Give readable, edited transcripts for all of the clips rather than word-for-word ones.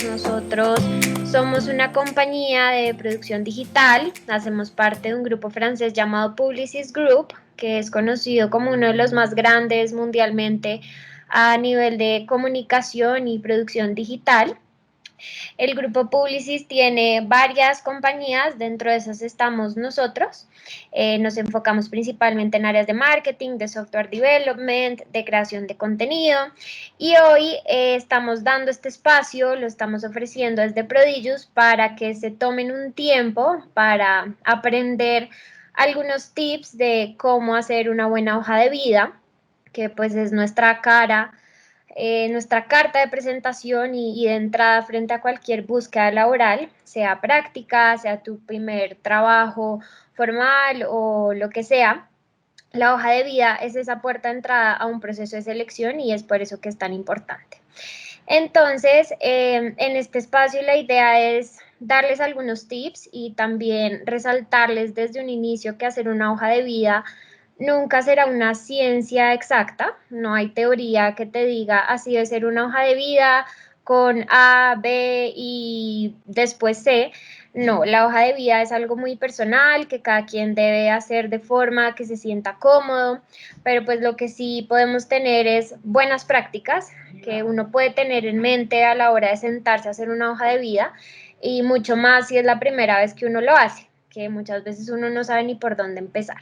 Nosotros somos una compañía de producción digital, hacemos parte de un grupo francés llamado Publicis Group, que es conocido como uno de los más grandes mundialmente a nivel de comunicación y producción digital. El grupo Publicis tiene varias compañías, dentro de esas estamos nosotros. Nos enfocamos principalmente en áreas de marketing, de software development, de creación de contenido, y hoy estamos dando este espacio, lo estamos ofreciendo desde Prodigious para que se tomen un tiempo para aprender algunos tips de cómo hacer una buena hoja de vida, que pues es nuestra carta de presentación y de entrada frente a cualquier búsqueda laboral, sea práctica, sea tu primer trabajo formal o lo que sea. La hoja de vida es esa puerta de entrada a un proceso de selección y es por eso que es tan importante. Entonces, en este espacio la idea es darles algunos tips y también resaltarles desde un inicio que hacer una hoja de vida nunca será una ciencia exacta, no hay teoría que te diga así debe ser una hoja de vida con A, B y después C. No, la hoja de vida es algo muy personal que cada quien debe hacer de forma que se sienta cómodo, pero pues lo que sí podemos tener es buenas prácticas que uno puede tener en mente a la hora de sentarse a hacer una hoja de vida y mucho más si es la primera vez que uno lo hace, que muchas veces uno no sabe ni por dónde empezar.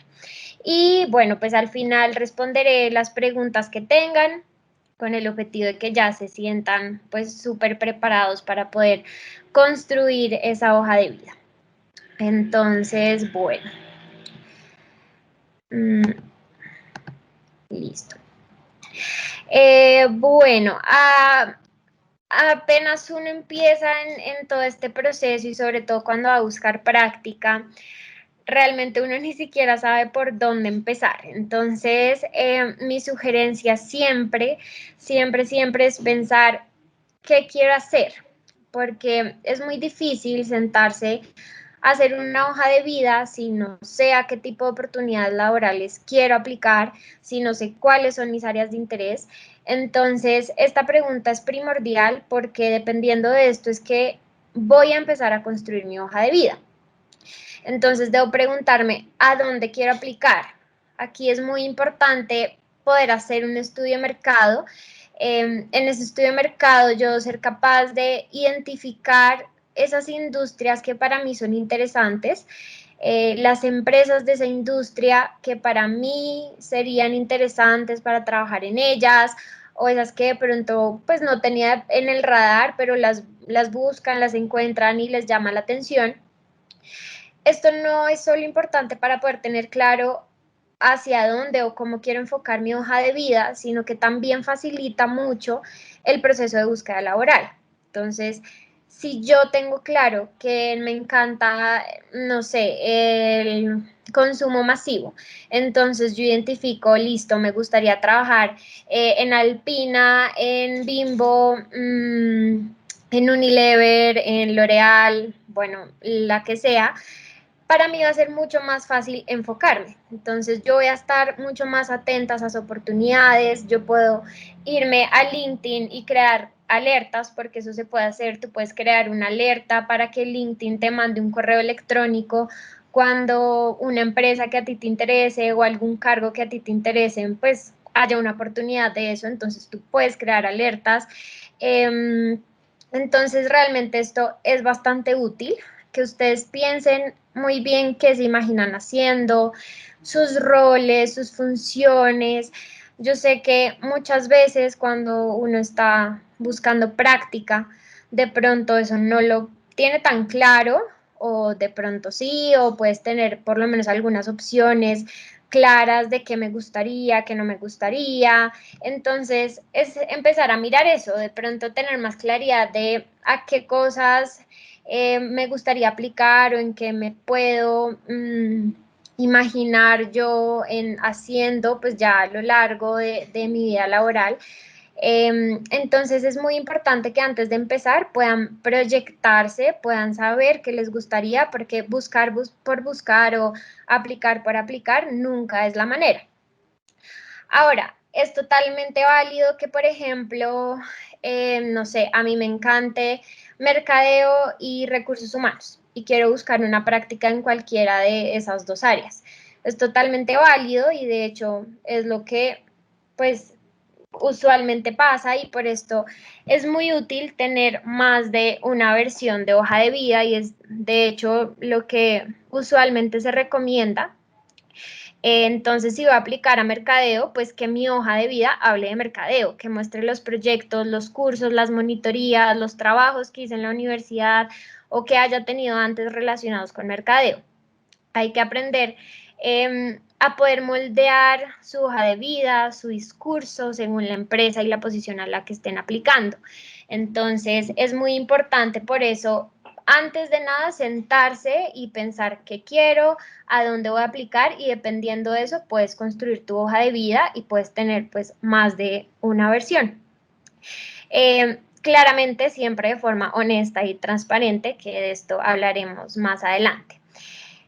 Y bueno, pues al final responderé las preguntas que tengan con el objetivo de que ya se sientan pues súper preparados para poder construir esa hoja de vida. Entonces, bueno, listo. Bueno, apenas uno empieza en todo este proceso y sobre todo cuando va a buscar práctica, realmente uno ni siquiera sabe por dónde empezar. Entonces, mi sugerencia siempre es pensar qué quiero hacer, porque es muy difícil sentarse a hacer una hoja de vida si no sé a qué tipo de oportunidades laborales quiero aplicar, si no sé cuáles son mis áreas de interés. Entonces, esta pregunta es primordial porque dependiendo de esto es que voy a empezar a construir mi hoja de vida. Entonces debo preguntarme a dónde quiero aplicar. Aquí es muy importante poder hacer un estudio de mercado. En ese estudio de mercado yo debo ser capaz de identificar esas industrias que para mí son interesantes, las empresas de esa industria que para mí serían interesantes para trabajar en ellas, o esas que de pronto pues no tenía en el radar, pero las buscan, las encuentran y les llama la atención. Esto no es solo importante para poder tener claro hacia dónde o cómo quiero enfocar mi hoja de vida, sino que también facilita mucho el proceso de búsqueda laboral. Entonces, si yo tengo claro que me encanta, no sé, el consumo masivo, entonces yo identifico, listo, me gustaría trabajar en Alpina, en Bimbo, en Unilever, en L'Oreal, bueno, la que sea. Para mí va a ser mucho más fácil enfocarme. Entonces yo voy a estar mucho más atenta a esas oportunidades, yo puedo irme a LinkedIn y crear alertas, porque eso se puede hacer, tú puedes crear una alerta para que LinkedIn te mande un correo electrónico cuando una empresa que a ti te interese o algún cargo que a ti te interese, pues haya una oportunidad de eso, entonces tú puedes crear alertas. Entonces realmente esto es bastante útil, que ustedes piensen muy bien qué se imaginan haciendo, sus roles, sus funciones. Yo sé que muchas veces cuando uno está buscando práctica, de pronto eso no lo tiene tan claro, o de pronto sí, o puedes tener por lo menos algunas opciones claras de qué me gustaría, qué no me gustaría. Entonces es empezar a mirar eso, de pronto tener más claridad de a qué cosas me gustaría aplicar o en qué me puedo imaginar yo en haciendo pues ya a lo largo de mi vida laboral. Entonces es muy importante que antes de empezar puedan proyectarse, puedan saber qué les gustaría, porque buscar por buscar o aplicar por aplicar nunca es la manera. Ahora, Es totalmente válido que, por ejemplo, no sé, a mí me encante mercadeo y recursos humanos y quiero buscar una práctica en cualquiera de esas dos áreas. Es totalmente válido y de hecho es lo que pues usualmente pasa y por esto es muy útil tener más de una versión de hoja de vida y es de hecho lo que usualmente se recomienda. Entonces, si voy a aplicar a mercadeo, pues que mi hoja de vida hable de mercadeo, que muestre los proyectos, los cursos, las monitorías, los trabajos que hice en la universidad o que haya tenido antes relacionados con mercadeo. Hay que aprender a poder moldear su hoja de vida, su discurso según la empresa y la posición a la que estén aplicando. Entonces, es muy importante por eso, antes de nada, sentarse y pensar qué quiero, a dónde voy a aplicar y dependiendo de eso, puedes construir tu hoja de vida y puedes tener pues más de una versión. Claramente, siempre de forma honesta y transparente, que de esto hablaremos más adelante.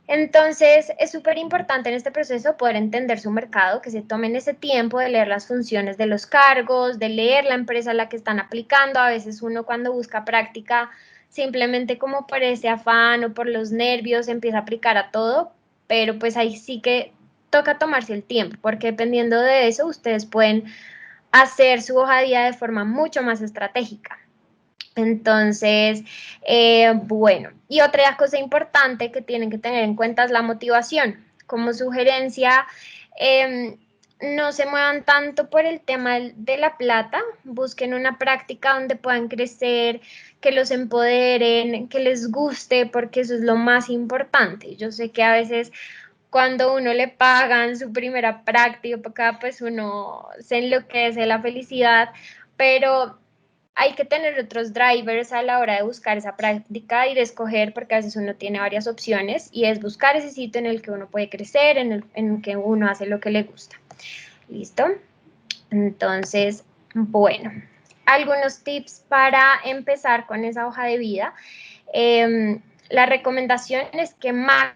Entonces, es súper importante en este proceso poder entender su mercado, que se tomen ese tiempo de leer las funciones de los cargos, de leer la empresa a la que están aplicando. A veces uno cuando busca práctica, simplemente como por ese afán o por los nervios, empieza a aplicar a todo, pero pues ahí sí que toca tomarse el tiempo, porque dependiendo de eso, ustedes pueden hacer su hoja de vida de forma mucho más estratégica. Entonces, bueno, y otra cosa importante que tienen que tener en cuenta es la motivación. Como sugerencia, eh, no se muevan tanto por el tema de la plata, busquen una práctica donde puedan crecer, que los empoderen, que les guste, porque eso es lo más importante. Yo sé que a veces cuando uno le pagan su primera práctica, pues uno se enloquece la felicidad, pero hay que tener otros drivers a la hora de buscar esa práctica y de escoger, porque a veces uno tiene varias opciones y es buscar ese sitio en el que uno puede crecer, en el que uno hace lo que le gusta. ¿Listo? Entonces, bueno, algunos tips para empezar con esa hoja de vida. La recomendación es que máximo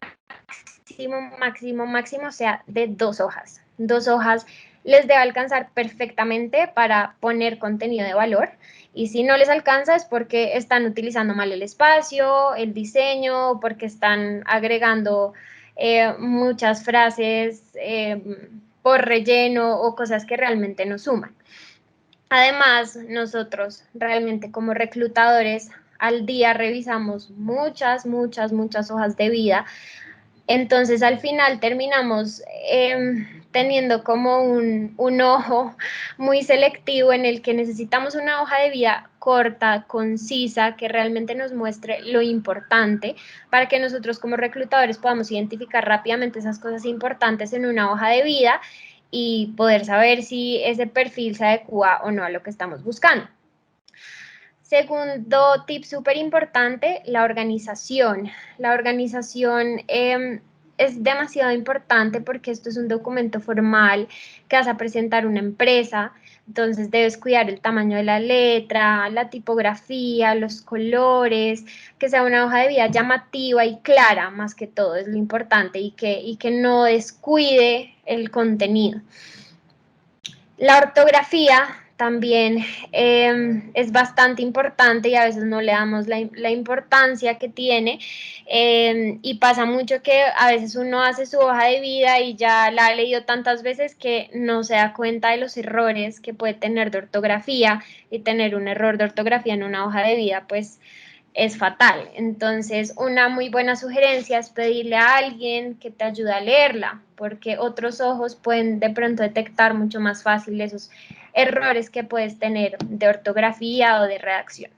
sea de 2 hojas. 2 hojas les debe alcanzar perfectamente para poner contenido de valor y si no les alcanza es porque están utilizando mal el espacio, el diseño, porque están agregando muchas frases por relleno o cosas que realmente no suman. Además, nosotros realmente como reclutadores al día revisamos muchas hojas de vida, entonces al final terminamos teniendo como un ojo muy selectivo en el que necesitamos una hoja de vida corta, concisa, que realmente nos muestre lo importante para que nosotros como reclutadores podamos identificar rápidamente esas cosas importantes en una hoja de vida y poder saber si ese perfil se adecua o no a lo que estamos buscando. Segundo tip súper importante, la organización. La organización es demasiado importante porque esto es un documento formal que vas a presentar una empresa, entonces debes cuidar el tamaño de la letra, la tipografía, los colores, que sea una hoja de vida llamativa y clara, más que todo, es lo importante, y que no descuide el contenido. La ortografía también es bastante importante y a veces no le damos la importancia que tiene y pasa mucho que a veces uno hace su hoja de vida y ya la ha leído tantas veces que no se da cuenta de los errores que puede tener de ortografía y tener un error de ortografía en una hoja de vida pues es fatal. Entonces, una muy buena sugerencia es pedirle a alguien que te ayude a leerla, porque otros ojos pueden de pronto detectar mucho más fácil esos errores que puedes tener de ortografía o de redacción.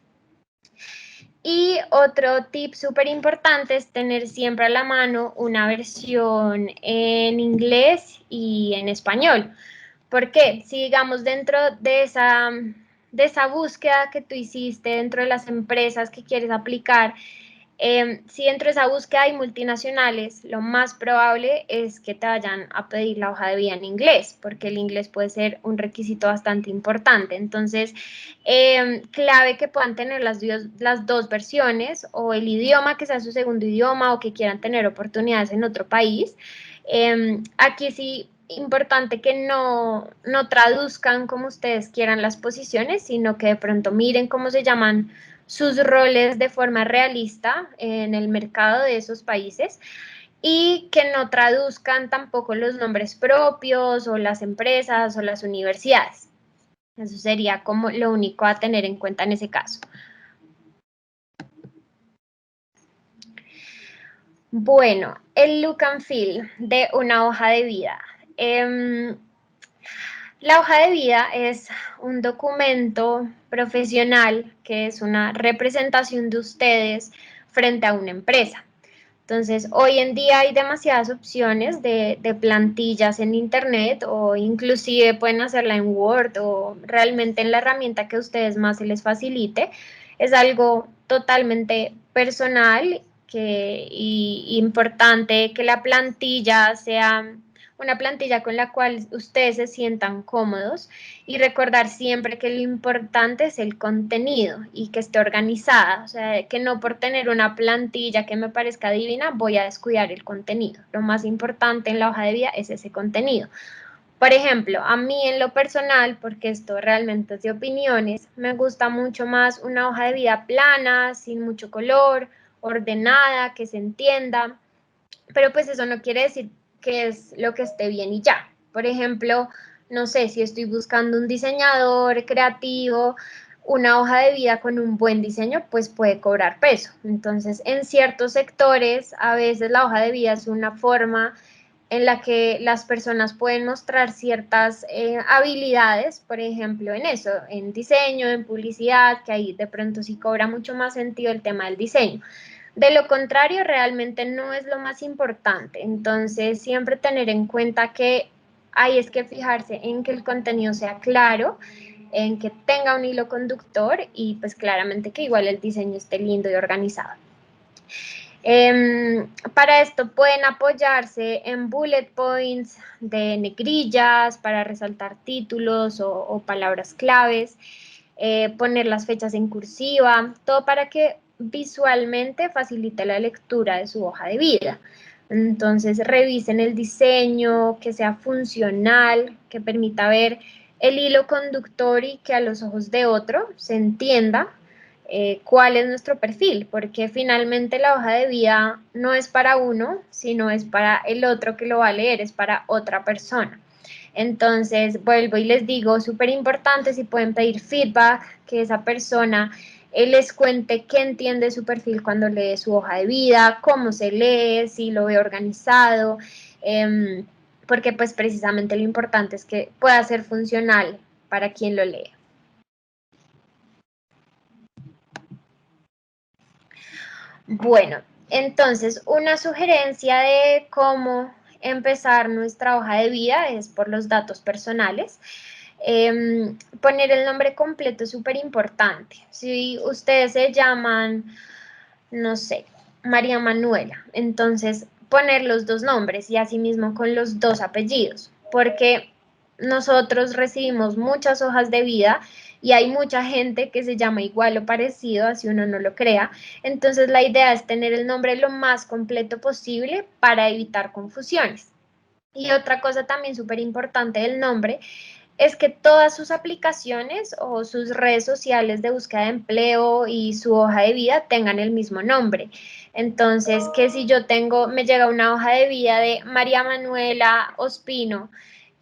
Y otro tip súper importante es tener siempre a la mano una versión en inglés y en español. ¿Por qué? Si digamos dentro de esa búsqueda que tú hiciste dentro de las empresas que quieres aplicar, si dentro de esa búsqueda hay multinacionales, lo más probable es que te vayan a pedir la hoja de vida en inglés, porque el inglés puede ser un requisito bastante importante. Entonces, clave que puedan tener las dos versiones o el idioma que sea su segundo idioma o que quieran tener oportunidades en otro país. Aquí sí importante que no traduzcan como ustedes quieran las posiciones, sino que de pronto miren cómo se llaman sus roles de forma realista en el mercado de esos países y que no traduzcan tampoco los nombres propios o las empresas o las universidades. Eso sería como lo único a tener en cuenta en ese caso. Bueno, el look and feel de una hoja de vida. La hoja de vida es un documento profesional que es una representación de ustedes frente a una empresa. Entonces, hoy en día hay demasiadas opciones de plantillas en Internet o inclusive pueden hacerla en Word o realmente en la herramienta que a ustedes más se les facilite. Es algo totalmente personal y importante que la plantilla sea una plantilla con la cual ustedes se sientan cómodos y recordar siempre que lo importante es el contenido y que esté organizada, o sea, que no por tener una plantilla que me parezca divina voy a descuidar el contenido. Lo más importante en la hoja de vida es ese contenido. Por ejemplo, a mí en lo personal, porque esto realmente es de opiniones, me gusta mucho más una hoja de vida plana, sin mucho color, ordenada, que se entienda, pero pues eso no quiere decir que es lo que esté bien y ya. Por ejemplo, no sé, si estoy buscando un diseñador creativo, una hoja de vida con un buen diseño, pues puede cobrar peso. Entonces, en ciertos sectores, a veces la hoja de vida es una forma en la que las personas pueden mostrar ciertas habilidades, por ejemplo, en eso, en diseño, en publicidad, que ahí de pronto sí cobra mucho más sentido el tema del diseño. De lo contrario, realmente no es lo más importante. Entonces, siempre tener en cuenta que hay es que fijarse en que el contenido sea claro, en que tenga un hilo conductor y pues claramente que igual el diseño esté lindo y organizado. Para esto pueden apoyarse en bullet points de negrillas para resaltar títulos o palabras claves, poner las fechas en cursiva, todo para que visualmente facilite la lectura de su hoja de vida. Entonces revisen el diseño, que sea funcional, que permita ver el hilo conductor y que a los ojos de otro se entienda cuál es nuestro perfil, porque finalmente la hoja de vida no es para uno, sino es para el otro que lo va a leer, es para otra persona. Entonces, vuelvo y les digo, súper importante si pueden pedir feedback, que esa persona les cuente qué entiende su perfil cuando lee su hoja de vida, cómo se lee, si lo ve organizado, porque pues precisamente lo importante es que pueda ser funcional para quien lo lee. Bueno, entonces una sugerencia de cómo empezar nuestra hoja de vida es por los datos personales. Poner el nombre completo es súper importante. Si ustedes se llaman, no sé, María Manuela, entonces poner los dos nombres y asimismo con los dos apellidos, porque nosotros recibimos muchas hojas de vida y hay mucha gente que se llama igual o parecido, así uno no lo crea. Entonces la idea es tener el nombre lo más completo posible para evitar confusiones. Y otra cosa también súper importante del nombre es que todas sus aplicaciones o sus redes sociales de búsqueda de empleo y su hoja de vida tengan el mismo nombre. Entonces, que si yo me llega una hoja de vida de María Manuela Ospino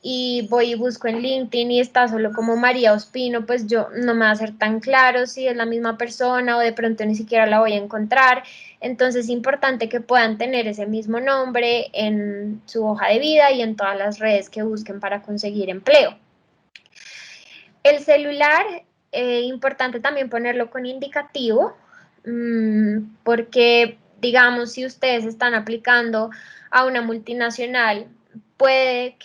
y voy y busco en LinkedIn y está solo como María Ospino, pues yo no me va a ser tan claro si es la misma persona o de pronto ni siquiera la voy a encontrar. Entonces es importante que puedan tener ese mismo nombre en su hoja de vida y en todas las redes que busquen para conseguir empleo. El celular, importante también ponerlo con indicativo, porque digamos, si ustedes están aplicando a una multinacional, puede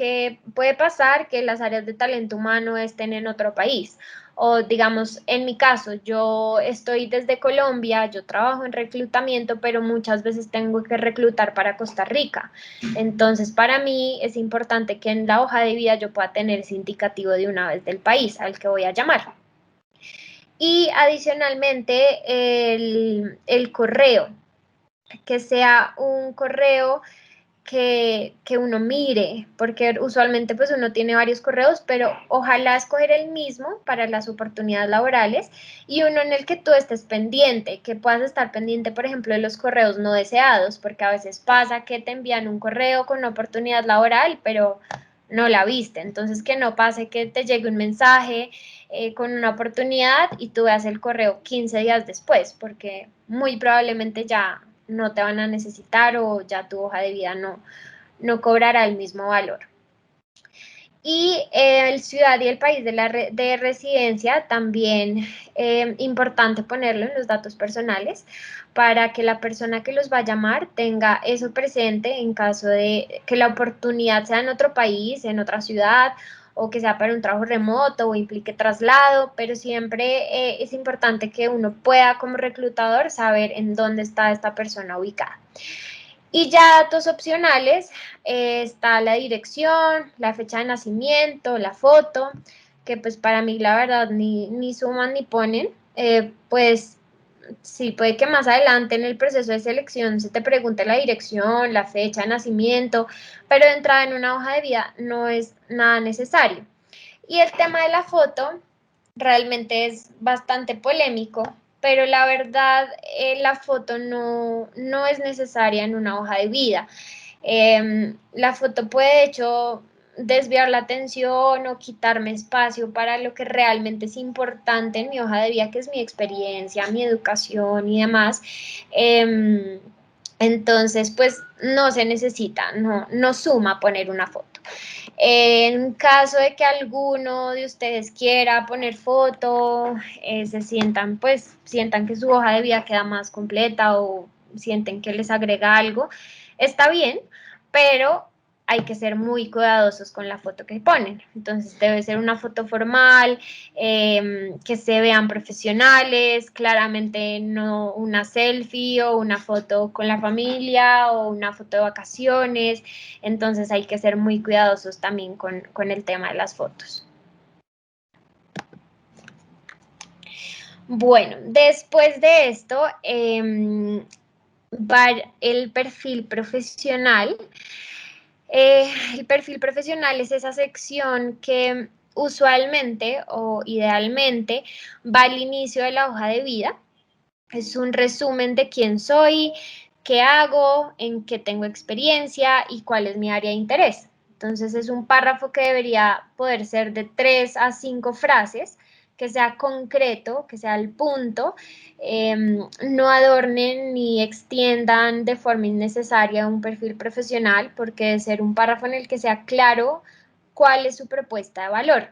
pasar que las áreas de talento humano estén en otro país. O digamos, en mi caso, yo estoy desde Colombia, yo trabajo en reclutamiento, pero muchas veces tengo que reclutar para Costa Rica. Entonces, para mí es importante que en la hoja de vida yo pueda tener ese indicativo de una vez del país al que voy a llamar. Y adicionalmente, el correo, que sea un correo que uno mire, porque usualmente pues uno tiene varios correos, pero ojalá escoger el mismo para las oportunidades laborales y uno en el que tú estés pendiente, que puedas estar pendiente, por ejemplo, de los correos no deseados, porque a veces pasa que te envían un correo con una oportunidad laboral, pero no la viste, entonces que no pase que te llegue un mensaje con una oportunidad y tú veas el correo 15 días después, porque muy probablemente ya no te van a necesitar o ya tu hoja de vida no cobrará el mismo valor. Y el ciudad y el país de residencia también importante ponerlo en los datos personales para que la persona que los va a llamar tenga eso presente en caso de que la oportunidad sea en otro país, en otra ciudad o que sea para un trabajo remoto o implique traslado, pero siempre es importante que uno pueda como reclutador saber en dónde está esta persona ubicada. Y ya datos opcionales, está la dirección, la fecha de nacimiento, la foto, que pues para mí la verdad ni suman ni ponen, pues sí, puede que más adelante en el proceso de selección se te pregunte la dirección, la fecha de nacimiento, pero de entrada en una hoja de vida no es nada necesario. Y el tema de la foto realmente es bastante polémico, pero la verdad la foto no es necesaria en una hoja de vida. La foto puede, de hecho, desviar la atención o quitarme espacio para lo que realmente es importante en mi hoja de vida, que es mi experiencia, mi educación y demás. Entonces, pues no se necesita, no suma poner una foto. En caso de que alguno de ustedes quiera poner foto, sientan que su hoja de vida queda más completa o sienten que les agrega algo, está bien, pero hay que ser muy cuidadosos con la foto que ponen. Entonces debe ser una foto formal, que se vean profesionales, claramente no una selfie o una foto con la familia o una foto de vacaciones. Entonces hay que ser muy cuidadosos también con el tema de las fotos. Bueno, después de esto, va el perfil profesional. El perfil profesional es esa sección que usualmente o idealmente va al inicio de la hoja de vida. Es un resumen de quién soy, qué hago, en qué tengo experiencia y cuál es mi área de interés. Entonces es un párrafo que debería poder ser de 3 a 5 frases, que sea concreto, que sea el punto, no adornen ni extiendan de forma innecesaria un perfil profesional, porque debe ser un párrafo en el que sea claro cuál es su propuesta de valor.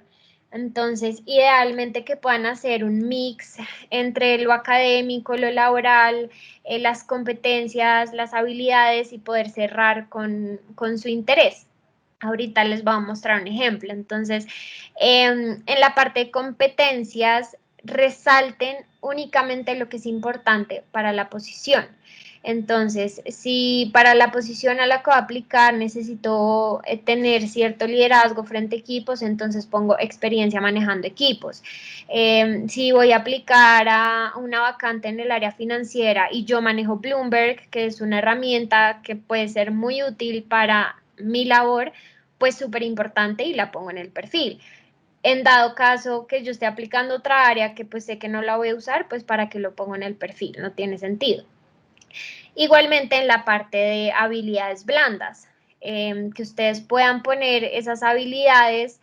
Entonces, idealmente que puedan hacer un mix entre lo académico, lo laboral, las competencias, las habilidades y poder cerrar con su interés. Ahorita les voy a mostrar un ejemplo. Entonces, en la parte de competencias, resalten únicamente lo que es importante para la posición. Entonces, si para la posición a la que voy a aplicar necesito tener cierto liderazgo frente a equipos, entonces pongo experiencia manejando equipos. Si voy a aplicar a una vacante en el área financiera y yo manejo Bloomberg, que es una herramienta que puede ser muy útil para mi labor, pues súper importante y la pongo en el perfil. En dado caso que yo esté aplicando otra área que pues sé que no la voy a usar, pues para que lo pongo en el perfil, no tiene sentido. Igualmente en la parte de habilidades blandas, que ustedes puedan poner esas habilidades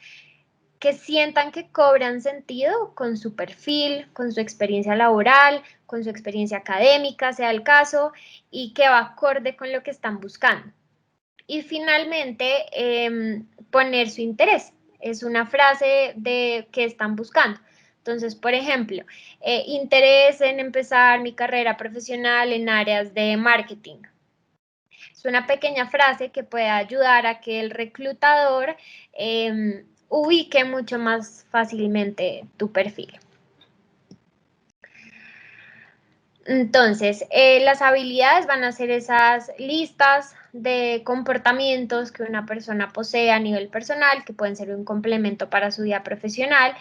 que sientan que cobran sentido con su perfil, con su experiencia laboral, con su experiencia académica, sea el caso, y que va acorde con lo que están buscando. Y finalmente, poner su interés. Es una frase de que están buscando. Entonces, por ejemplo, interés en empezar mi carrera profesional en áreas de marketing. Es una pequeña frase que puede ayudar a que el reclutador ubique mucho más fácilmente tu perfil. Entonces, las habilidades van a ser esas listas de comportamientos que una persona posee a nivel personal, que pueden ser un complemento para su vida profesional,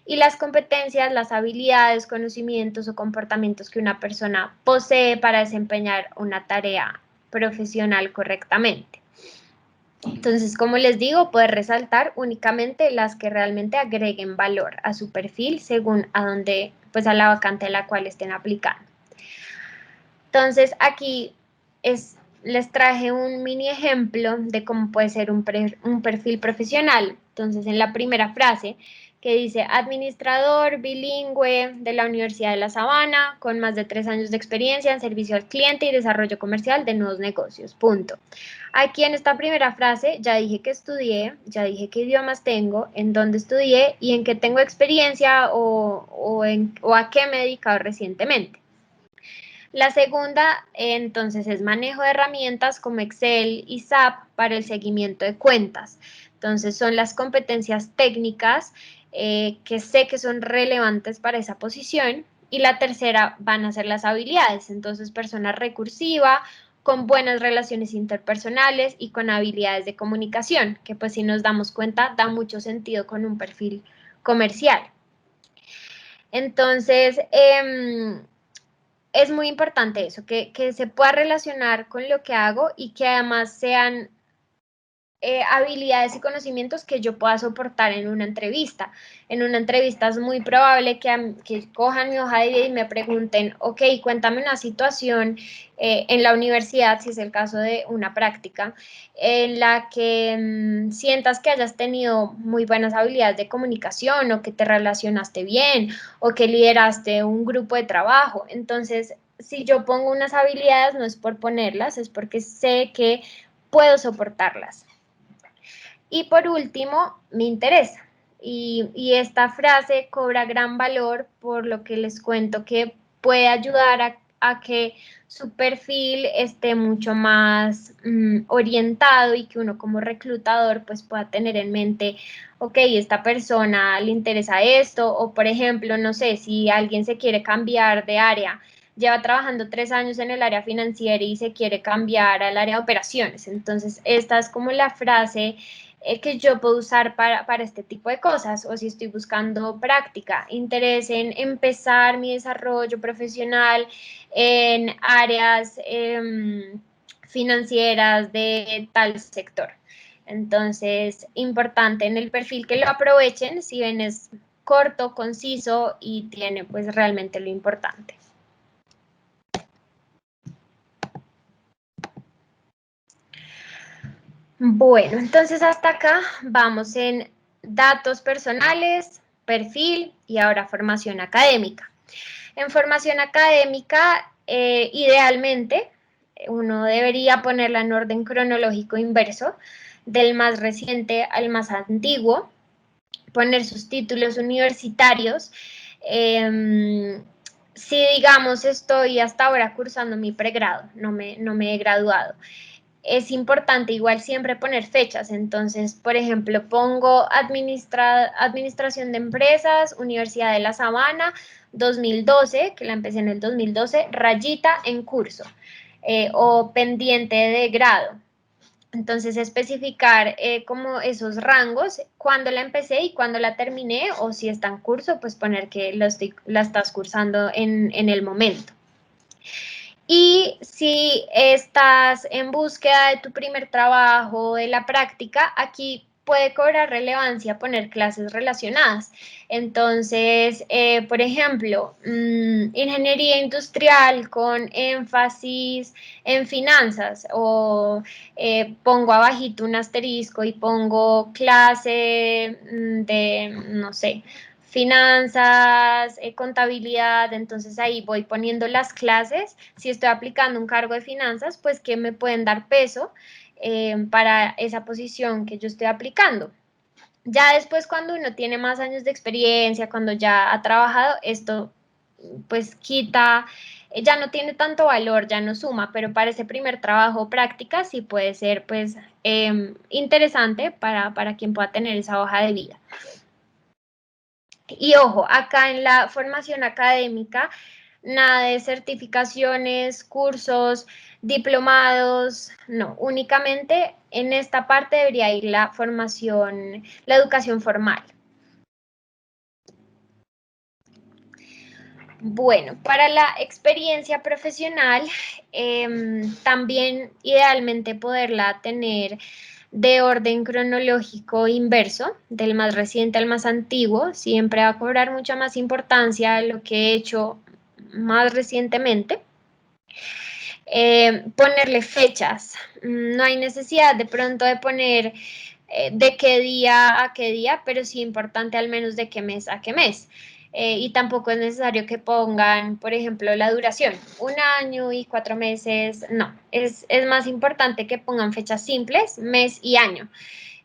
y las competencias, las habilidades, conocimientos o comportamientos que una persona posee para desempeñar una tarea profesional correctamente. Entonces, como les digo, poder resaltar únicamente las que realmente agreguen valor a su perfil según a donde, pues a la vacante a la cual estén aplicando. Entonces, aquí les traje un mini ejemplo de cómo puede ser un perfil profesional. Entonces, en la primera frase, que dice administrador bilingüe de la Universidad de La Sabana, con más de 3 años de experiencia en servicio al cliente y desarrollo comercial de nuevos negocios, punto. Aquí en esta primera frase ya dije que estudié, ya dije qué idiomas tengo, en dónde estudié y en qué tengo experiencia o a qué me he dedicado recientemente. La segunda, entonces, es manejo de herramientas como Excel y SAP para el seguimiento de cuentas. Entonces, son las competencias técnicas que sé que son relevantes para esa posición. Y la tercera van a ser las habilidades. Entonces, persona recursiva, con buenas relaciones interpersonales y con habilidades de comunicación, que pues si nos damos cuenta da mucho sentido con un perfil comercial. Entonces, es muy importante eso, que se pueda relacionar con lo que hago y que además sean habilidades y conocimientos que yo pueda soportar en una entrevista. En una entrevista es muy probable que cojan mi hoja de vida y me pregunten, ok, cuéntame una situación en la universidad, si es el caso de una práctica, en la que sientas que hayas tenido muy buenas habilidades de comunicación o que te relacionaste bien o que lideraste un grupo de trabajo. Entonces, si yo pongo unas habilidades, no es por ponerlas, es porque sé que puedo soportarlas. Y por último, me interesa. Y esta frase cobra gran valor por lo que les cuento que puede ayudar a que su perfil esté mucho más orientado y que uno como reclutador pues pueda tener en mente, ok, esta persona le interesa esto, o por ejemplo, no sé, si alguien se quiere cambiar de área, lleva trabajando 3 años en el área financiera y se quiere cambiar al área de operaciones. Entonces, esta es como la frase que yo puedo usar para este tipo de cosas, o si estoy buscando práctica, interés en empezar mi desarrollo profesional en áreas financieras de tal sector. Entonces, importante en el perfil que lo aprovechen, si ven es corto, conciso y tiene pues realmente lo importante. Bueno, entonces hasta acá vamos en datos personales, perfil y ahora formación académica. En formación académica, idealmente, uno debería ponerla en orden cronológico inverso, del más reciente al más antiguo, poner sus títulos universitarios. Si digamos estoy hasta ahora cursando mi pregrado, no me he graduado, es importante igual siempre poner fechas. Entonces, por ejemplo, pongo Administración de Empresas, Universidad de La Sabana, 2012, que la empecé en el 2012, rayita en curso o pendiente de grado. Entonces, especificar como esos rangos, cuándo la empecé y cuándo la terminé, o si está en curso, pues poner que la estás cursando en el momento. Y si estás en búsqueda de tu primer trabajo, de la práctica, aquí puede cobrar relevancia poner clases relacionadas. Entonces, por ejemplo, ingeniería industrial con énfasis en finanzas, o pongo abajito un asterisco y pongo clase de, no sé, finanzas, contabilidad. Entonces ahí voy poniendo las clases. Si estoy aplicando un cargo de finanzas, pues que me pueden dar peso para esa posición que yo estoy aplicando. Ya después, cuando uno tiene más años de experiencia, cuando ya ha trabajado, esto pues quita, ya no tiene tanto valor, ya no suma, pero para ese primer trabajo o práctica sí puede ser pues interesante para quien pueda tener esa hoja de vida. Y ojo, acá en la formación académica, nada de certificaciones, cursos, diplomados, no, únicamente en esta parte debería ir la formación, la educación formal. Bueno, para la experiencia profesional, también idealmente poderla tener de orden cronológico inverso, del más reciente al más antiguo, siempre va a cobrar mucha más importancia lo que he hecho más recientemente. Ponerle fechas, no hay necesidad de pronto de poner de qué día a qué día, pero sí importante al menos de qué mes a qué mes. Y tampoco es necesario que pongan, por ejemplo, la duración, 1 año y 4 meses, no, es más importante que pongan fechas simples, mes y año.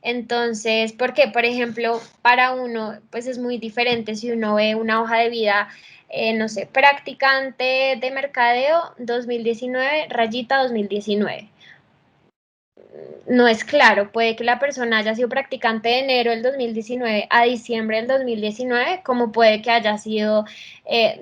Entonces, ¿por qué? Por ejemplo, para uno, pues es muy diferente si uno ve una hoja de vida, no sé, practicante de mercadeo 2019, rayita 2019. No es claro, puede que la persona haya sido practicante de enero del 2019 a diciembre del 2019, como puede que haya sido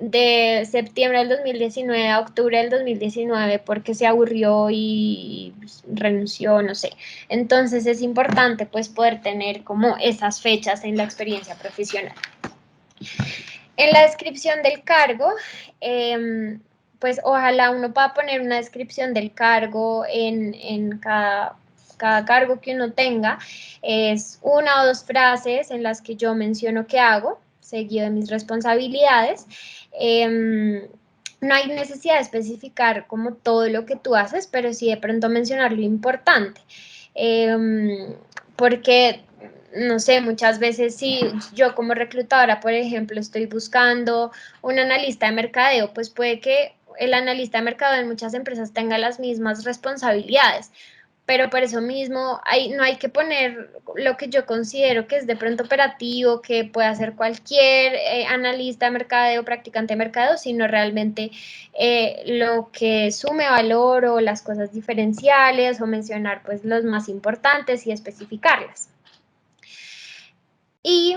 de septiembre del 2019 a octubre del 2019 porque se aburrió y renunció, no sé. Entonces es importante pues poder tener como esas fechas en la experiencia profesional. En la descripción del cargo, pues ojalá uno pueda poner una descripción del cargo en cada cargo que uno tenga. Es 1 o 2 frases en las que yo menciono qué hago, seguido de mis responsabilidades. No hay necesidad de especificar como todo lo que tú haces, pero sí de pronto mencionar lo importante. Porque no sé, muchas veces si yo como reclutadora, por ejemplo, estoy buscando un analista de mercadeo, pues puede que el analista de mercadeo en muchas empresas tenga las mismas responsabilidades, pero por eso mismo no hay que poner lo que yo considero que es de pronto operativo, que puede hacer cualquier analista de mercadeo, practicante de mercadeo, sino realmente lo que sume valor o las cosas diferenciales o mencionar pues los más importantes y especificarlas. Y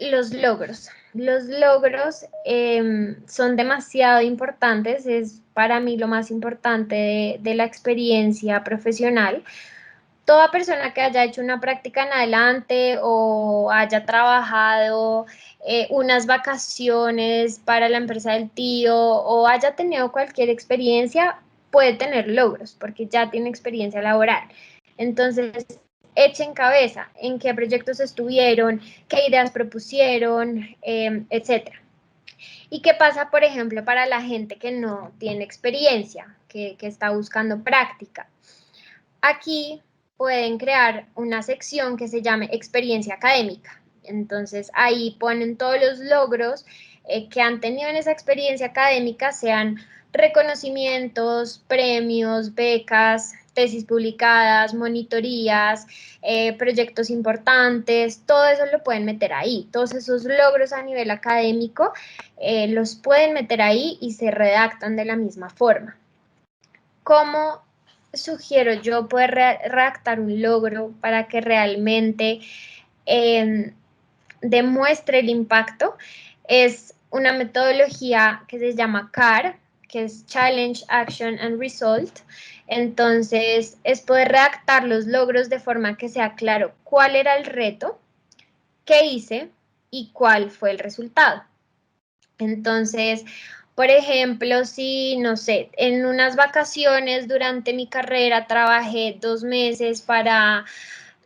los logros. Los logros son demasiado importantes, es para mí lo más importante de la experiencia profesional. Toda persona que haya hecho una práctica en adelante o haya trabajado unas vacaciones para la empresa del tío o haya tenido cualquier experiencia puede tener logros porque ya tiene experiencia laboral. Entonces, echen cabeza en qué proyectos estuvieron, qué ideas propusieron, etcétera. ¿Y qué pasa, por ejemplo, para la gente que no tiene experiencia, que está buscando práctica? Aquí pueden crear una sección que se llame experiencia académica. Entonces ahí ponen todos los logros que han tenido en esa experiencia académica, sean reconocimientos, premios, becas, tesis publicadas, monitorías, proyectos importantes, todo eso lo pueden meter ahí. Todos esos logros a nivel académico los pueden meter ahí y se redactan de la misma forma. ¿Cómo sugiero yo poder redactar un logro para que realmente demuestre el impacto? Es una metodología que se llama CAR, que es Challenge, Action and Result. Entonces, es poder redactar los logros de forma que sea claro cuál era el reto, qué hice y cuál fue el resultado. Entonces, por ejemplo, si, no sé, en unas vacaciones durante mi carrera trabajé 2 meses para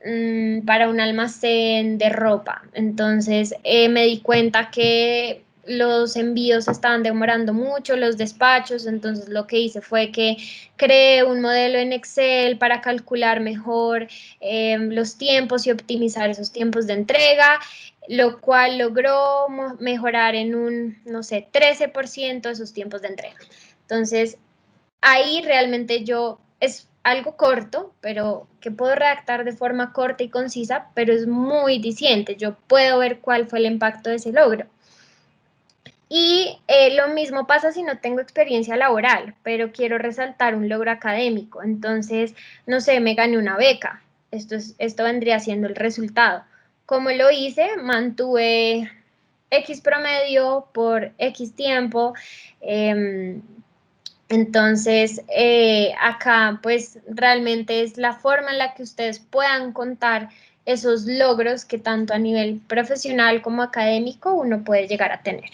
un almacén de ropa. Entonces, me di cuenta que los envíos estaban demorando mucho, los despachos, entonces lo que hice fue que creé un modelo en Excel para calcular mejor los tiempos y optimizar esos tiempos de entrega, lo cual logró mejorar en un, no sé, 13% esos tiempos de entrega. Entonces, ahí realmente es algo corto, pero que puedo redactar de forma corta y concisa, pero es muy diciente. Yo puedo ver cuál fue el impacto de ese logro. Y lo mismo pasa si no tengo experiencia laboral, pero quiero resaltar un logro académico. Entonces, no sé, me gané una beca. Esto vendría siendo el resultado. ¿Cómo lo hice? Mantuve X promedio por X tiempo. Entonces, acá pues realmente es la forma en la que ustedes puedan contar esos logros que tanto a nivel profesional como académico uno puede llegar a tener.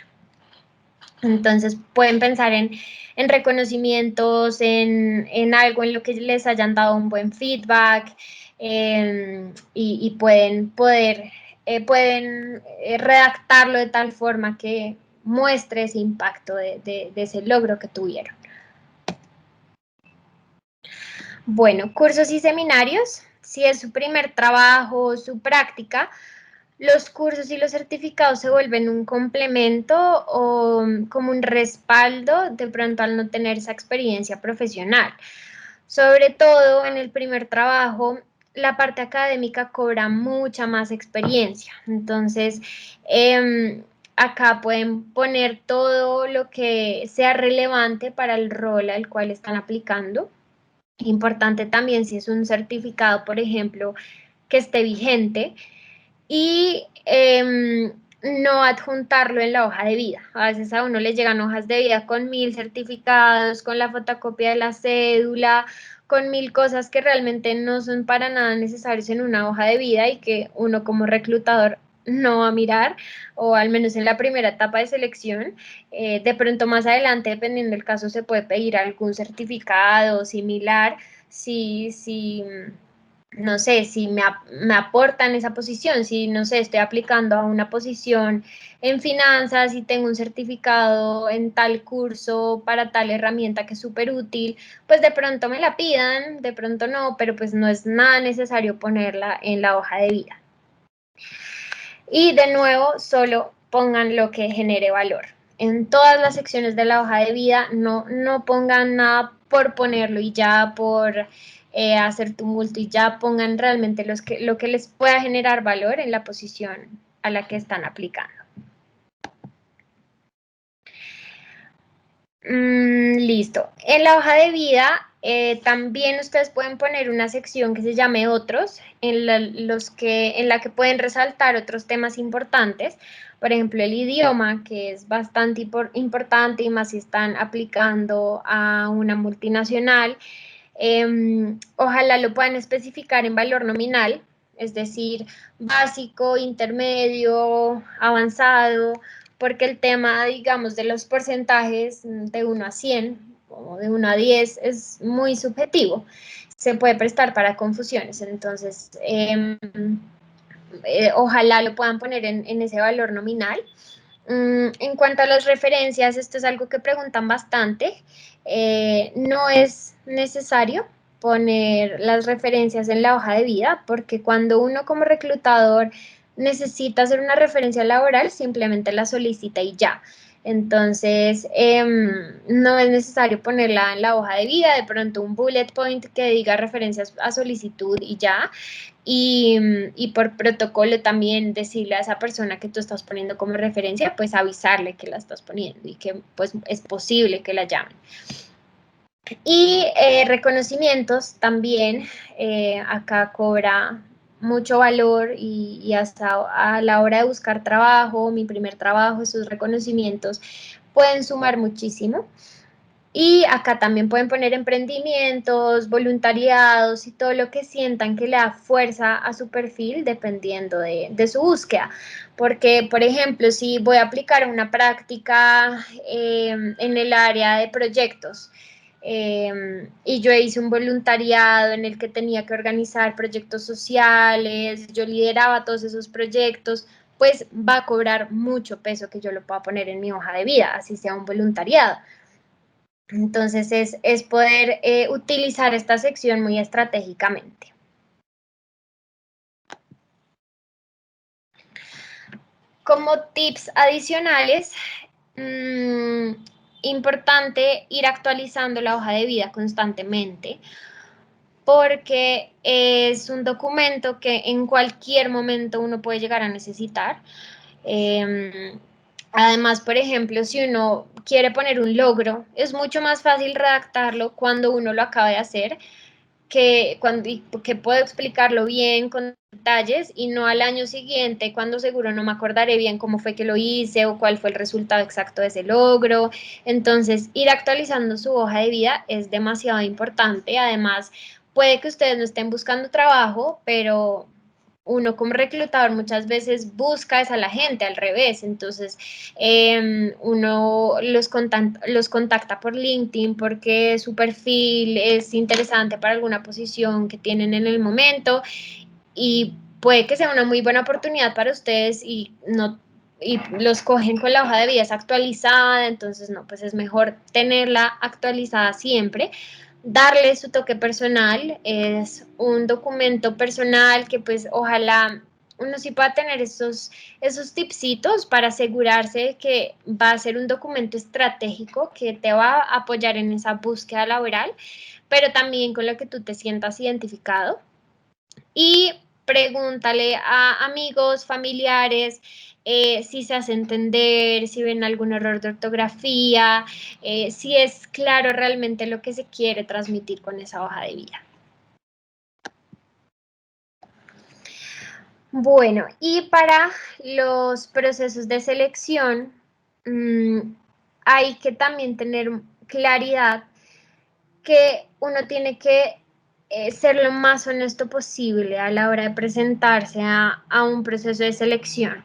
Entonces pueden pensar en reconocimientos, en algo en lo que les hayan dado un buen feedback, y pueden redactarlo de tal forma que muestre ese impacto de ese logro que tuvieron. Bueno, cursos y seminarios. Si es su primer trabajo, su práctica, los cursos y los certificados se vuelven un complemento o como un respaldo de pronto al no tener esa experiencia profesional. Sobre todo en el primer trabajo, la parte académica cobra mucha más experiencia. Entonces, acá pueden poner todo lo que sea relevante para el rol al cual están aplicando. Importante también si es un certificado, por ejemplo, que esté vigente y no adjuntarlo en la hoja de vida. A veces a uno le llegan hojas de vida con 1000 certificados, con la fotocopia de la cédula, con 1000 cosas que realmente no son para nada necesarios en una hoja de vida y que uno como reclutador no va a mirar, o al menos en la primera etapa de selección. De pronto más adelante, dependiendo del caso, se puede pedir algún certificado similar, si no sé, si me aportan esa posición, si, no sé, estoy aplicando a una posición en finanzas y tengo un certificado en tal curso para tal herramienta que es súper útil, pues de pronto me la pidan, de pronto no, pero pues no es nada necesario ponerla en la hoja de vida. Y de nuevo, solo pongan lo que genere valor. En todas las secciones de la hoja de vida, no pongan nada por ponerlo y ya por hacer tumulto, y ya pongan realmente lo que les pueda generar valor en la posición a la que están aplicando. Listo. En la hoja de vida también ustedes pueden poner una sección que se llame otros, en la que pueden resaltar otros temas importantes. Por ejemplo, el idioma, que es bastante importante y más si están aplicando a una multinacional. Ojalá lo puedan especificar en valor nominal, es decir, básico, intermedio, avanzado, porque el tema, digamos, de los porcentajes de 1 a 100 o de 1 a 10 es muy subjetivo. Se puede prestar para confusiones, entonces ojalá lo puedan poner en ese valor nominal. En cuanto a las referencias, esto es algo que preguntan bastante. No es necesario poner las referencias en la hoja de vida, porque cuando uno como reclutador necesita hacer una referencia laboral, simplemente la solicita y ya. Entonces, no es necesario ponerla en la hoja de vida, de pronto un bullet point que diga referencias a solicitud y ya. Y por protocolo también decirle a esa persona que tú estás poniendo como referencia, pues avisarle que la estás poniendo y que pues es posible que la llamen. Y reconocimientos también, acá cobra mucho valor y hasta a la hora de buscar trabajo, mi primer trabajo, esos reconocimientos pueden sumar muchísimo. Y acá también pueden poner emprendimientos, voluntariados y todo lo que sientan que le da fuerza a su perfil dependiendo de su búsqueda. Porque, por ejemplo, si voy a aplicar una práctica en el área de proyectos y yo hice un voluntariado en el que tenía que organizar proyectos sociales, yo lideraba todos esos proyectos, pues va a cobrar mucho peso que yo lo pueda poner en mi hoja de vida, así sea un voluntariado. Entonces es poder utilizar esta sección muy estratégicamente. Como tips adicionales, importante ir actualizando la hoja de vida constantemente, porque es un documento que en cualquier momento uno puede llegar a necesitar. Además, por ejemplo, si uno quiere poner un logro, es mucho más fácil redactarlo cuando uno lo acaba de hacer, que puedo explicarlo bien con detalles y no al año siguiente cuando seguro no me acordaré bien cómo fue que lo hice o cuál fue el resultado exacto de ese logro. Entonces, ir actualizando su hoja de vida es demasiado importante. Además, puede que ustedes no estén buscando trabajo, pero uno como reclutador muchas veces busca es a la gente, al revés. Entonces, uno los contacta por LinkedIn porque su perfil es interesante para alguna posición que tienen en el momento y puede que sea una muy buena oportunidad para ustedes y los cogen con la hoja de vida actualizada, entonces no, pues es mejor tenerla actualizada siempre, darle su toque personal, es un documento personal que pues ojalá uno sí pueda tener esos tipsitos para asegurarse de que va a ser un documento estratégico que te va a apoyar en esa búsqueda laboral, pero también con lo que tú te sientas identificado. Y pregúntale a amigos, familiares, si se hace entender, si ven algún error de ortografía, si es claro realmente lo que se quiere transmitir con esa hoja de vida. Bueno, y para los procesos de selección, hay que también tener claridad que uno tiene que ser lo más honesto posible a la hora de presentarse a un proceso de selección.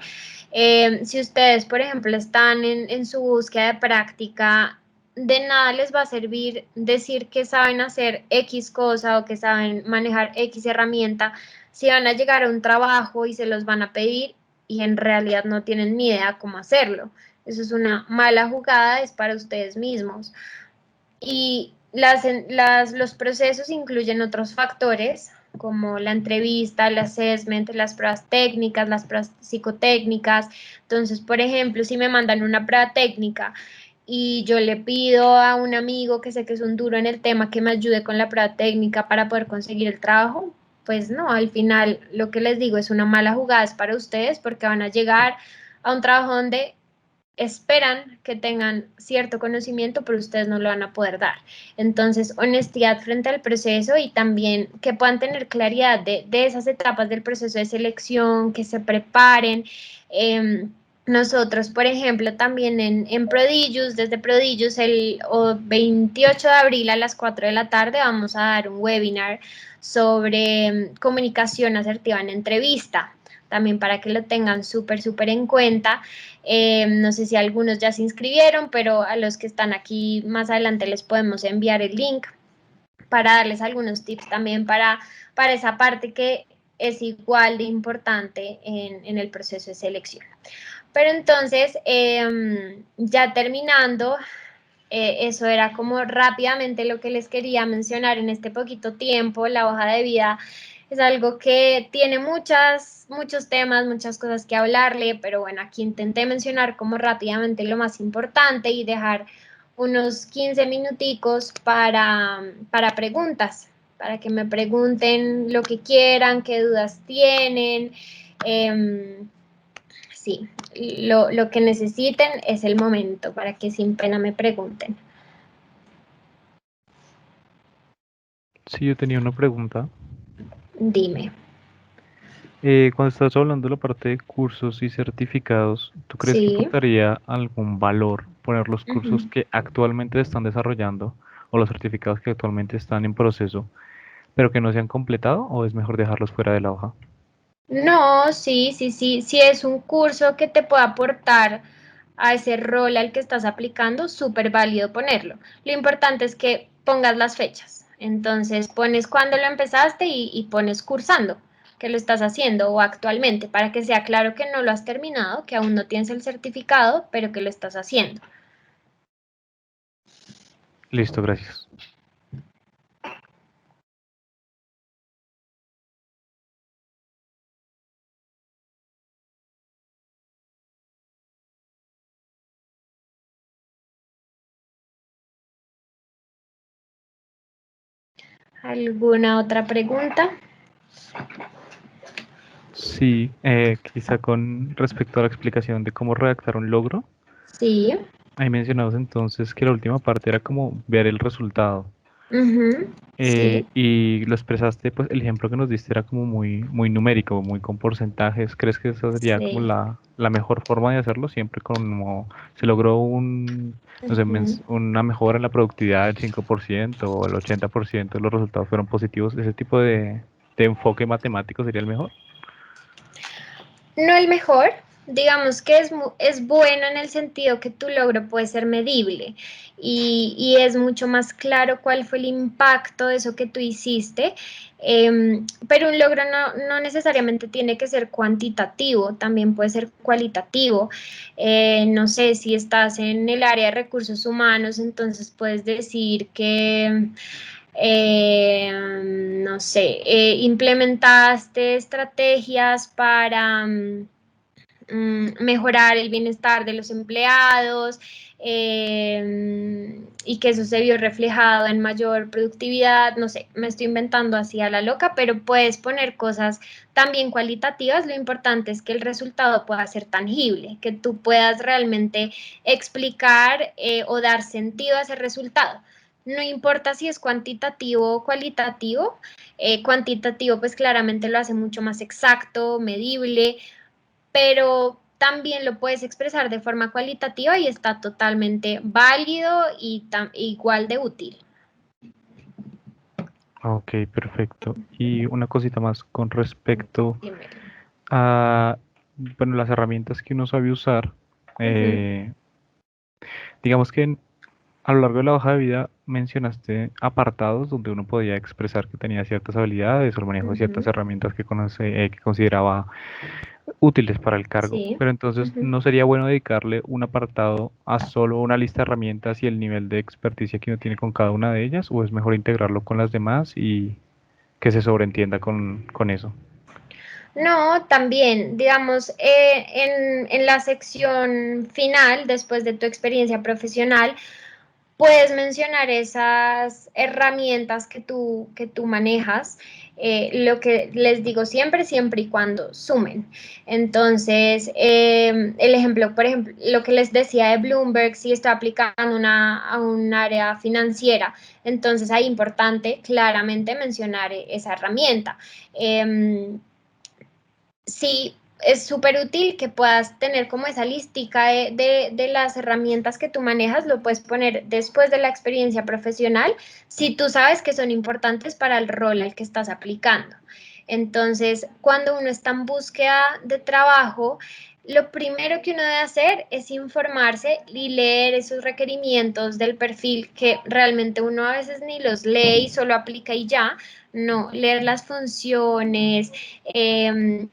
Si ustedes, por ejemplo, están en su búsqueda de práctica, de nada les va a servir decir que saben hacer X cosa o que saben manejar X herramienta si van a llegar a un trabajo y se los van a pedir y en realidad no tienen ni idea cómo hacerlo. Eso es una mala jugada, es para ustedes mismos. Y los procesos incluyen otros factores como la entrevista, el assessment, las pruebas técnicas, las pruebas psicotécnicas. Entonces, por ejemplo, si me mandan una prueba técnica y yo le pido a un amigo que sé que es un duro en el tema que me ayude con la prueba técnica para poder conseguir el trabajo, pues no, al final lo que les digo es una mala jugada es para ustedes porque van a llegar a un trabajo donde esperan que tengan cierto conocimiento, pero ustedes no lo van a poder dar. Entonces, honestidad frente al proceso y también que puedan tener claridad de esas etapas del proceso de selección, que se preparen. Nosotros, por ejemplo, también en Prodigious, desde Prodigious, el 28 de abril a las 4 de la tarde vamos a dar un webinar sobre comunicación asertiva en entrevista, también para que lo tengan súper en cuenta. No sé si algunos ya se inscribieron, pero a los que están aquí más adelante les podemos enviar el link para darles algunos tips también para esa parte que es igual de importante en el proceso de selección. Pero entonces, ya terminando, eso era como rápidamente lo que les quería mencionar en este poquito tiempo. La hoja de vida es algo que tiene muchos temas, muchas cosas que hablarle, pero bueno, aquí intenté mencionar como rápidamente lo más importante y dejar unos 15 minuticos para preguntas, para que me pregunten lo que quieran, qué dudas tienen. Sí, lo que necesiten es el momento para que sin pena me pregunten. Sí, yo tenía una pregunta. Dime. Cuando estás hablando de la parte de cursos y certificados, ¿tú crees que Sí. aportaría algún valor poner los cursos Ujú. que actualmente se están desarrollando o los certificados que actualmente están en proceso, pero que no se han completado, o es mejor dejarlos fuera de la hoja? No, sí es un curso que te puede aportar a ese rol al que estás aplicando, súper válido ponerlo. Lo importante es que pongas las fechas. Entonces pones cuándo lo empezaste y pones cursando, que lo estás haciendo o actualmente, para que sea claro que no lo has terminado, que aún no tienes el certificado, pero que lo estás haciendo. Listo, gracias. ¿Alguna otra pregunta? Sí, quizá con respecto a la explicación de cómo redactar un logro, Sí. ahí mencionamos entonces que la última parte era como ver el resultado. Sí. Y lo expresaste, pues el ejemplo que nos diste era como muy numérico, muy con porcentajes. ¿Crees que esa sería como Sí. la mejor forma de hacerlo? Siempre como se logró no sé, una mejora en la productividad del 5% o el 80%, los resultados fueron positivos. ¿Ese tipo de enfoque matemático sería el mejor? No el mejor, digamos que es bueno en el sentido que tu logro puede ser medible y es mucho más claro cuál fue el impacto de eso que tú hiciste, pero un logro no necesariamente tiene que ser cuantitativo, también puede ser cualitativo. No sé, si estás en el área de recursos humanos, entonces puedes decir que no sé, implementaste estrategias para mejorar el bienestar de los empleados y que eso se vio reflejado en mayor productividad, no sé, me estoy inventando así a la loca, pero puedes poner cosas también cualitativas, lo importante es que el resultado pueda ser tangible, que tú puedas realmente explicar o dar sentido a ese resultado. No importa si es cuantitativo o cualitativo, cuantitativo pues claramente lo hace mucho más exacto, medible, pero también lo puedes expresar de forma cualitativa y está totalmente válido y igual de útil. Ok, perfecto. Y una cosita más con respecto Dímelo. a, bueno, las herramientas que uno sabe usar. Ujú, eh, digamos que a lo largo de la hoja de vida mencionaste apartados donde uno podía expresar que tenía ciertas habilidades o el manejo de ciertas ujú, herramientas que consideraba útiles para el cargo. sí. Pero entonces, Ujú. ¿no sería bueno dedicarle un apartado a solo una lista de herramientas y el nivel de experticia que uno tiene con cada una de ellas? ¿O es mejor integrarlo con las demás y que se sobreentienda con eso? No, también, digamos, en la sección final, después de tu experiencia profesional, puedes mencionar esas herramientas que tú manejas, lo que les digo siempre, siempre y cuando sumen. Entonces, el ejemplo, por ejemplo, lo que les decía de Bloomberg, si está aplicando a un área financiera, entonces ahí importante claramente mencionar esa herramienta. Sí, es súper útil que puedas tener como esa listica de las herramientas que tú manejas, lo puedes poner después de la experiencia profesional, si tú sabes que son importantes para el rol al que estás aplicando. Entonces, cuando uno está en búsqueda de trabajo, lo primero que uno debe hacer es informarse y leer esos requerimientos del perfil que realmente uno a veces ni los lee y solo aplica y ya. No, leer las funciones, eh,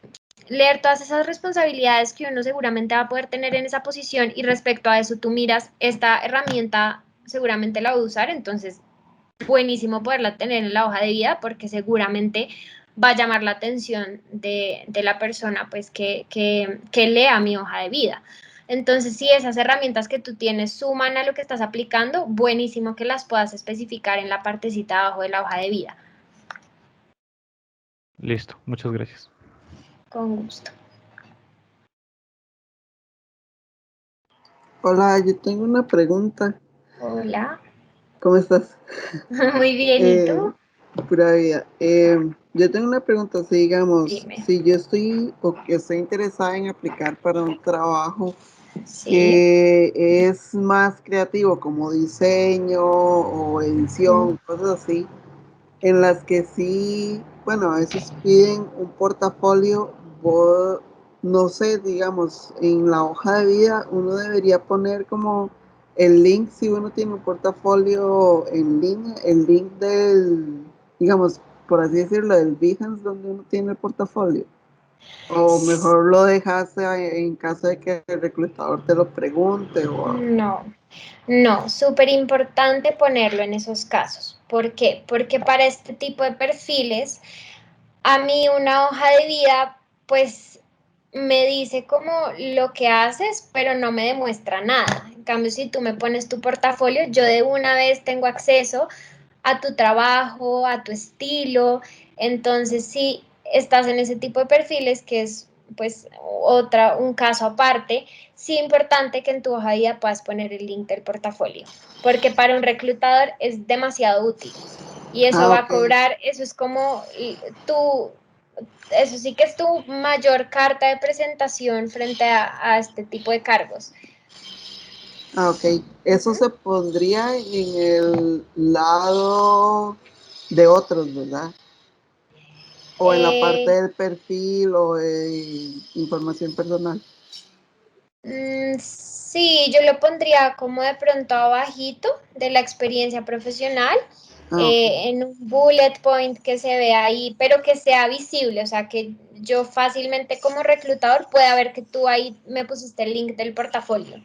leer todas esas responsabilidades que uno seguramente va a poder tener en esa posición y respecto a eso tú miras, esta herramienta seguramente la voy a usar, entonces buenísimo poderla tener en la hoja de vida porque seguramente va a llamar la atención de la persona pues que lea mi hoja de vida. Entonces, si esas herramientas que tú tienes suman a lo que estás aplicando, buenísimo que las puedas especificar en la partecita abajo de la hoja de vida. Listo, muchas gracias. Con gusto. Hola, yo tengo una pregunta. Hola. ¿Cómo estás? Muy bien, ¿y tú? Pura vida. Yo tengo una pregunta, si digamos, Dime. si yo estoy o que estoy interesada en aplicar para un trabajo Sí. que es más creativo, como diseño o edición, cosas así, en las que sí, bueno, a veces piden un portafolio, no sé, digamos, en la hoja de vida uno debería poner como el link, si uno tiene un portafolio en línea, el link del, digamos, por así decirlo, del Behance donde uno tiene el portafolio. O mejor lo dejas en caso de que el reclutador te lo pregunte o... No, no, súper importante ponerlo en esos casos. ¿Por qué? Porque para este tipo de perfiles, a mí una hoja de vida, pues me dice como lo que haces, pero no me demuestra nada. En cambio, si tú me pones tu portafolio, yo de una vez tengo acceso a tu trabajo, a tu estilo. Entonces, si estás en ese tipo de perfiles, que es pues un caso aparte, sí es importante que en tu hoja de vida puedas poner el link del portafolio, porque para un reclutador es demasiado útil y eso Ah, va a ok. cobrar, eso es como tu, eso sí que es tu mayor carta de presentación frente a este tipo de cargos. Ah, ok. Eso Ujú. se pondría en el lado de otros, ¿verdad? O en la parte del perfil o información personal. Sí, yo lo pondría como de pronto abajito de la experiencia profesional, en un bullet point que se vea ahí, pero que sea visible, o sea, que yo fácilmente como reclutador pueda ver que tú ahí me pusiste el link del portafolio.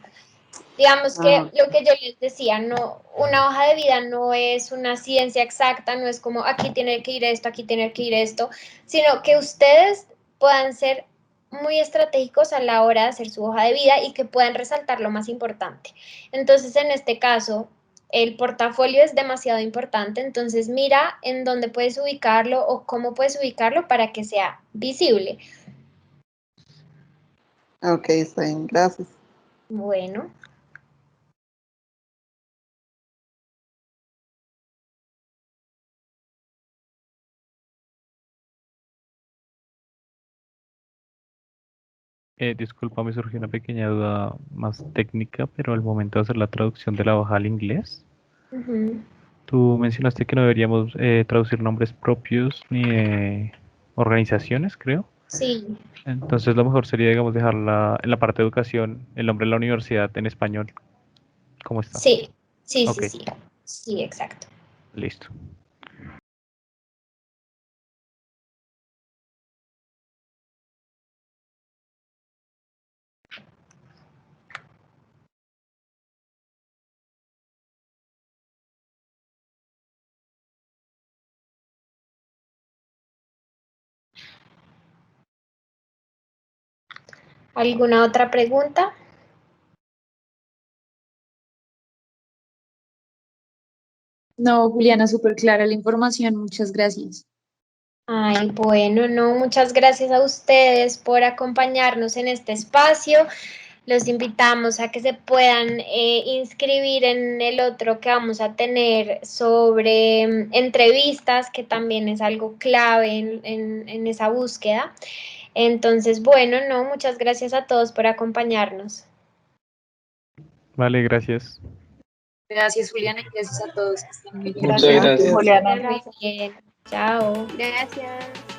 Digamos que lo que yo les decía, no, una hoja de vida no es una ciencia exacta, no es como aquí tiene que ir esto, aquí tiene que ir esto, sino que ustedes puedan ser muy estratégicos a la hora de hacer su hoja de vida y que puedan resaltar lo más importante. Entonces, en este caso, el portafolio es demasiado importante, entonces mira en dónde puedes ubicarlo o cómo puedes ubicarlo para que sea visible. Ok, está bien, gracias. Bueno. Disculpa, me surgió una pequeña duda más técnica, pero al momento de hacer la traducción de la hoja al inglés, tú mencionaste que no deberíamos traducir nombres propios ni de organizaciones, creo. Sí. Entonces lo mejor sería, digamos, dejarla en la parte de educación, el nombre de la universidad en español. ¿Cómo está? Sí, sí, Ok, sí, sí. Sí, exacto. listo. ¿Alguna otra pregunta? No, Juliana, súper clara la información, muchas gracias. Ay, bueno, no, muchas gracias a ustedes por acompañarnos en este espacio. Los invitamos a que se puedan inscribir en el otro que vamos a tener sobre entrevistas, que también es algo clave en esa búsqueda. Entonces, bueno, no, muchas gracias a todos por acompañarnos. Vale, gracias. Gracias, Juliana, y gracias a todos que estén muy bien. Muchas gracias. Gracias. Juliana. Muy bien. Chao. Gracias.